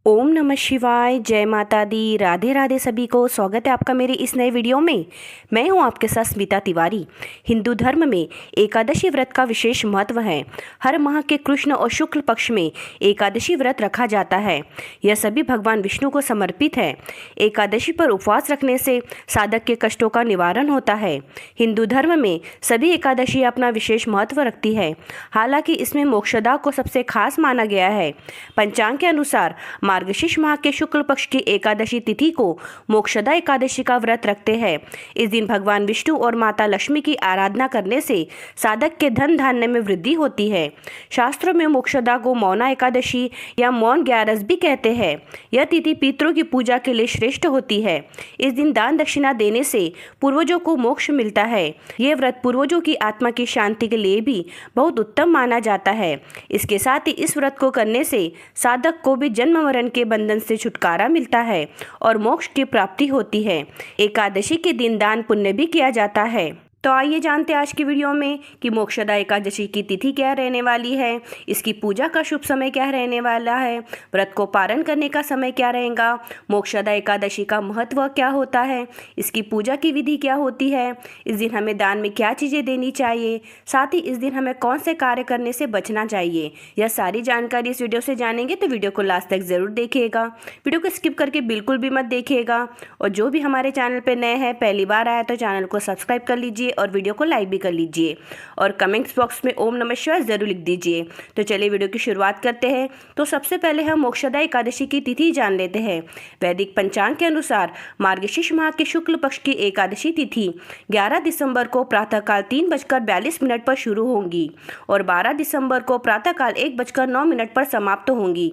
ओम नमः शिवाय। जय माता दी। राधे राधे सभी को। स्वागत है आपका मेरे इस नए वीडियो में। मैं हूं आपके साथ स्मिता तिवारी। हिंदू धर्म में एकादशी व्रत का विशेष महत्व है। हर माह के कृष्ण और शुक्ल पक्ष में एकादशी व्रत रखा जाता है। यह सभी भगवान विष्णु को समर्पित है। एकादशी पर उपवास रखने से साधक के कष्टों का निवारण होता है। हिंदू धर्म में सभी एकादशी अपना विशेष महत्व रखती है। हालांकि इसमें मोक्षदा को सबसे खास माना गया है। पंचांग के अनुसार मार्गशीर्ष माह के शुक्ल पक्ष की एकादशी तिथि को मोक्षदा एकादशी का व्रत रखते हैं। इस दिन भगवान विष्णु और माता लक्ष्मी की आराधना करने से साधक के धन धान्य में वृद्धि होती है। शास्त्रों में मोक्षदा को मौना एकादशी या मौन ग्यारस भी कहते हैं। यह तिथि पितरों की पूजा के लिए श्रेष्ठ होती है। इस दिन दान दक्षिणा देने से पूर्वजों को मोक्ष मिलता है। ये व्रत पूर्वजों की आत्मा की शांति के लिए भी बहुत उत्तम माना जाता है। इसके साथ ही इस व्रत को करने से साधक को भी जन्म मरण के बंधन से छुटकारा मिलता है और मोक्ष की प्राप्ति होती है। एकादशी के दिन दान पुण्य भी किया जाता है। तो आइए जानते हैं आज की वीडियो में कि मोक्षदा एकादशी की तिथि क्या रहने वाली है, इसकी पूजा का शुभ समय क्या रहने वाला है, व्रत को पारण करने का समय क्या रहेगा, मोक्षदा एकादशी का महत्व क्या होता है, इसकी पूजा की विधि क्या होती है, इस दिन हमें दान में क्या चीज़ें देनी चाहिए, साथ ही इस दिन हमें कौन से कार्य करने से बचना चाहिए। यह सारी जानकारी इस वीडियो से जानेंगे, तो वीडियो को लास्ट तक ज़रूर देखिएगा। वीडियो को स्किप करके बिल्कुल भी मत देखिएगा। और जो भी हमारे चैनल पर नए हैं, पहली बार आया तो चैनल को सब्सक्राइब कर लीजिए और वीडियो को लाइक भी कर लीजिए और कमेंट्स बॉक्स में ओम नमः शिवाय जरूर लिख दीजिए। तो चलिए वीडियो की शुरुआत करते हैं। तो सबसे पहले हम मोक्षदा एकादशी की तिथि जान लेते हैं। वैदिक पंचांग के अनुसार मार्गशीर्ष माह के शुक्ल पक्ष की एकादशी तिथि 11 दिसंबर को प्रातःकाल 3:42 पर शुरू होंगी और 12 दिसंबर को प्रातःकाल 1:09 पर समाप्त होंगी।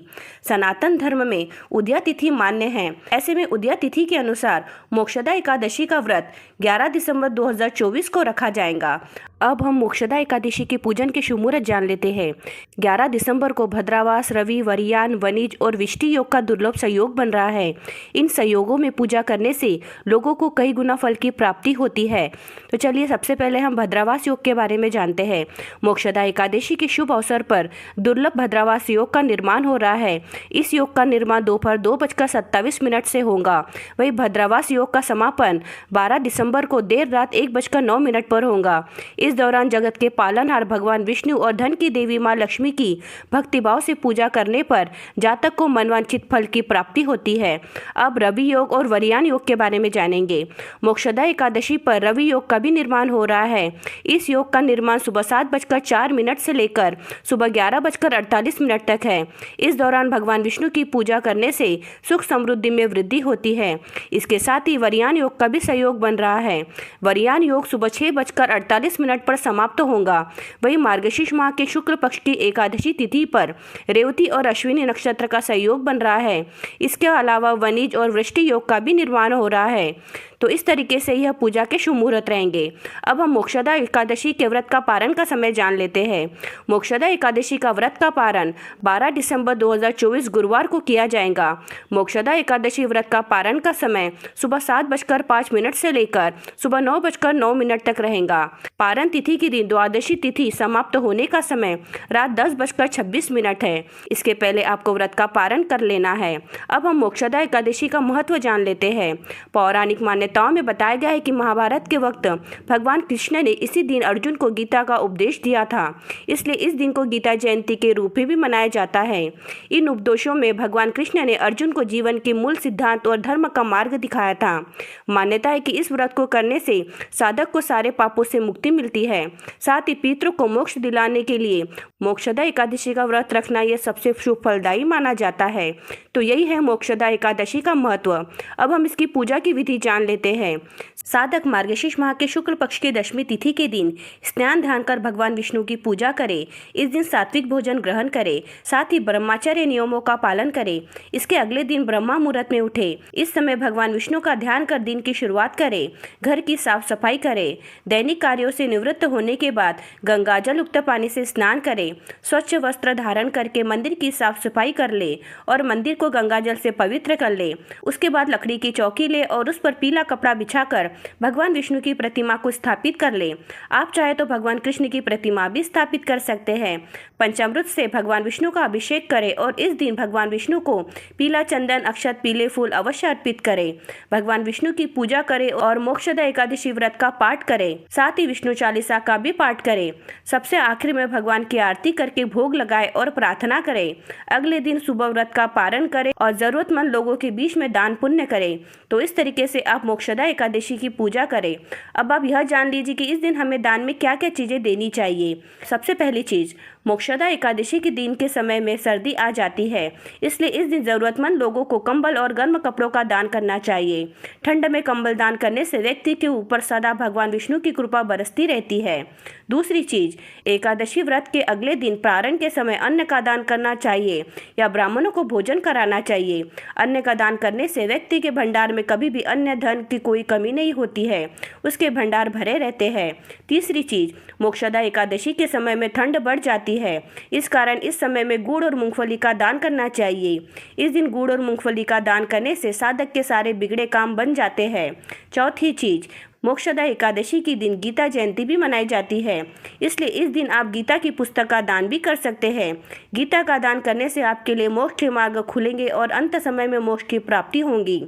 सनातन धर्म में उदया तिथि मान्य है। ऐसे में उदया तिथि के अनुसार मोक्षदा एकादशी का व्रत 11 दिसंबर 2024 को रखा जाएगा। अब हम मोक्षदा एकादशी के पूजन के शुभ मुहूर्त जान लेते हैं। 11 दिसंबर को भद्रावास, रवि, वरियान, वनिज और विष्टि योग का दुर्लभ संयोग बन रहा है। इन संयोगों में पूजा करने से लोगों को कई गुना फल की प्राप्ति होती है। तो चलिए सबसे पहले हम भद्रावास योग के बारे में जानते हैं। मोक्षदा एकादशी के शुभ अवसर पर दुर्लभ भद्रावास योग का निर्माण हो रहा है। इस योग का निर्माण दोपहर 2:27 से होगा। वही भद्रावास योग का समापन 12 दिसंबर को देर रात 1:09 पर होगा। इस दौरान जगत के पालनहार भगवान विष्णु और धन की देवी मां लक्ष्मी की भक्तिभाव से पूजा करने पर जातक को मनवांछित फल की प्राप्ति होती है। अब रवि योग और वरियान योग के बारे में जानेंगे। मोक्षदा एकादशी पर रवि योग का भी निर्माण हो रहा है। इस योग का निर्माण सुबह 7:04 से लेकर सुबह 11:48 तक है। इस दौरान भगवान विष्णु की पूजा करने से सुख समृद्धि में वृद्धि होती है। इसके साथ ही वरियान योग का भी सहयोग बन रहा है। वरियान योग सुबह 6:48 पर समाप्त होगा। वही मार्गशीर्ष माह के शुक्ल पक्ष की एकादशी तिथि पर रेवती और अश्विनी नक्षत्र का सहयोग बन रहा है। इसके अलावा वनिज और वृष्टि योग का भी निर्माण हो रहा है। तो इस तरीके से यह पूजा के शुभ मुहूर्त रहेंगे। अब हम मोक्षदा एकादशी के व्रत का पारण का समय जान लेते हैं। मोक्षदा एकादशी का व्रत का पारण 12 दिसंबर 2024 गुरुवार को किया जाएगा। मोक्षदा एकादशी व्रत का पारण का समय सुबह 7:05 से लेकर सुबह 9:09 तक रहेगा। पारण तिथि के दिन द्वादशी तिथि समाप्त होने का समय रात 10:26 है। इसके पहले आपको व्रत का पारण कर लेना है। अब हम मोक्षदा एकादशी का महत्व जान लेते हैं। पौराणिक मान्यताओं में बताया गया है कि महाभारत के वक्त भगवान कृष्ण ने इसी दिन अर्जुन को गीता का उपदेश दिया था। इसलिए इस दिन को गीता जयंती के रूप में भी मनाया जाता है। इन उपदेशों में भगवान कृष्ण ने अर्जुन को जीवन के मूल सिद्धांत और धर्म का मार्ग दिखाया था। मान्यता है कि इस व्रत को करने से साधक को सारे पापों से मुक्ति मिलती है। साथ ही पितरों को मोक्ष दिलाने के लिए मोक्षदा एकादशी का व्रत रखना यह सबसे शुभ फलदायी माना जाता है। तो यही है मोक्षदा एकादशी का महत्व। अब हम इसकी पूजा की विधि जान लेते हैं। साधक मार्गशीर्ष माह के शुक्ल पक्ष की दशमी तिथि के दिन स्नान ध्यान कर भगवान विष्णु की पूजा करे। इस दिन सात्विक भोजन ग्रहण करे। साथ ही ब्रह्मचर्य नियमों का पालन करे। इसके अगले दिन ब्रह्मा मुहूर्त में उठे। इस समय भगवान विष्णु का ध्यान कर दिन की शुरुआत करे। घर की साफ सफाई करे। दैनिक कार्यों से निवृत्त निवृत्त होने के बाद गंगाजल युक्त पानी से स्नान करें। स्वच्छ वस्त्र धारण करके मंदिर की साफ सफाई कर ले और मंदिर को गंगाजल से पवित्र कर ले। उसके बाद लकड़ी की चौकी ले और उस पर पीला कपड़ा बिछाकर भगवान विष्णु की प्रतिमा को स्थापित कर ले। आप चाहे तो भगवान कृष्ण की प्रतिमा भी स्थापित कर सकते हैं। पंचामृत से भगवान विष्णु का अभिषेक करें और इस दिन भगवान विष्णु को पीला चंदन, अक्षत, पीले फूल अवश्य अर्पित करें। भगवान विष्णु की पूजा करें और मोक्षदा एकादशी व्रत का पाठ करें। साथ ही विष्णु चालीसा का भी पाठ करें। सबसे आखिर में भगवान की आरती करके भोग लगाए और प्रार्थना करें। अगले दिन सुबह व्रत का पारण करें और जरूरतमंद लोगों के बीच में दान पुण्य करें। तो इस तरीके से आप मोक्षदा एकादशी की पूजा करें। अब आप यह जान लीजिए कि इस दिन हमें दान में क्या क्या चीजें देनी चाहिए। सबसे पहली चीज, मोक्षदा एकादशी के दिन के समय में सर्दी आ जाती है, इसलिए इस दिन जरूरतमंद लोगों को कंबल और गर्म कपड़ों का दान करना चाहिए। ठंड में कंबल दान करने से व्यक्ति के ऊपर सदा भगवान विष्णु की कृपा बरसती रहती है। दूसरी चीज, एकादशी व्रत के अगले दिन प्रारण के समय अन्न का दान करना चाहिए या ब्राह्मणों को भोजन कराना चाहिए। अन्न का दान करने से व्यक्ति के भंडार में कभी भी अन्न धन की कोई कमी नहीं होती है, उसके भंडार भरे रहते हैं। तीसरी चीज, मोक्षदा एकादशी के समय में ठंड बढ़ जाती है, इस कारण इस समय में गुड़ और मूंगफली का दान करना चाहिए। इस दिन गुड़ और मूंगफली का दान करने से साधक के सारे बिगड़े काम बन जाते हैं। चौथी चीज, मोक्षदा एकादशी के दिन गीता जयंती भी मनाई जाती है, इसलिए इस दिन आप गीता की पुस्तक का दान भी कर सकते हैं। गीता का दान करने से आपके लिए मोक्ष के मार्ग खुलेंगे और अंत समय में मोक्ष की प्राप्ति होगी।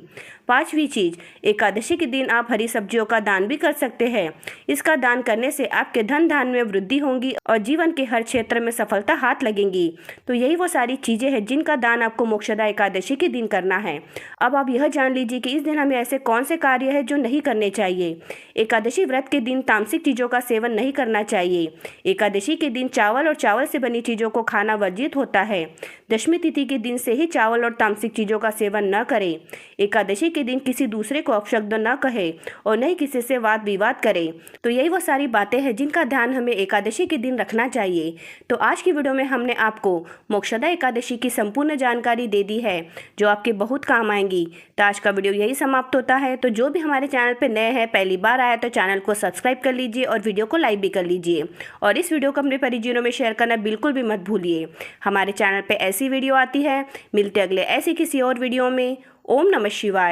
पांचवी चीज, एकादशी के दिन आप हरी सब्जियों का दान भी कर सकते हैं। इसका दान करने से आपके धन धान में वृद्धि होगी और जीवन के हर क्षेत्र में सफलता हाथ लगेंगी। तो यही वो सारी चीजें हैं जिनका दान आपको मोक्षदा एकादशी के दिन करना है। अब आप यह जान लीजिए कि इस दिन हमें ऐसे कौन से कार्य है जो नहीं करने चाहिए। एकादशी व्रत के दिन तामसिक चीजों का सेवन नहीं करना चाहिए। एकादशी के दिन चावल और चावल से बनी चीजों को खाना वर्जित होता है। दशमी तिथि के दिन से ही चावल और तामसिक चीजों का सेवन न करें। एकादशी के दिन किसी दूसरे को अपशब्द न कहे और न ही किसी से वाद विवाद करे। तो यही वो सारी बातें हैं जिनका ध्यान हमें एकादशी के दिन रखना चाहिए। तो आज की वीडियो में हमने आपको मोक्षदा एकादशी की संपूर्ण जानकारी दे दी है जो आपके बहुत काम आएंगी। तो आज का वीडियो यही समाप्त होता है। तो जो भी हमारे चैनल पर नए हैं, पहली बार आया तो चैनल को सब्सक्राइब कर लीजिए और वीडियो को लाइक भी कर लीजिए और इस वीडियो को अपने परिजनों में शेयर करना बिल्कुल भी मत भूलिए। हमारे चैनल पर ऐसी वीडियो आती है। मिलते अगले ऐसी किसी और वीडियो में। ओम नमः शिवाय।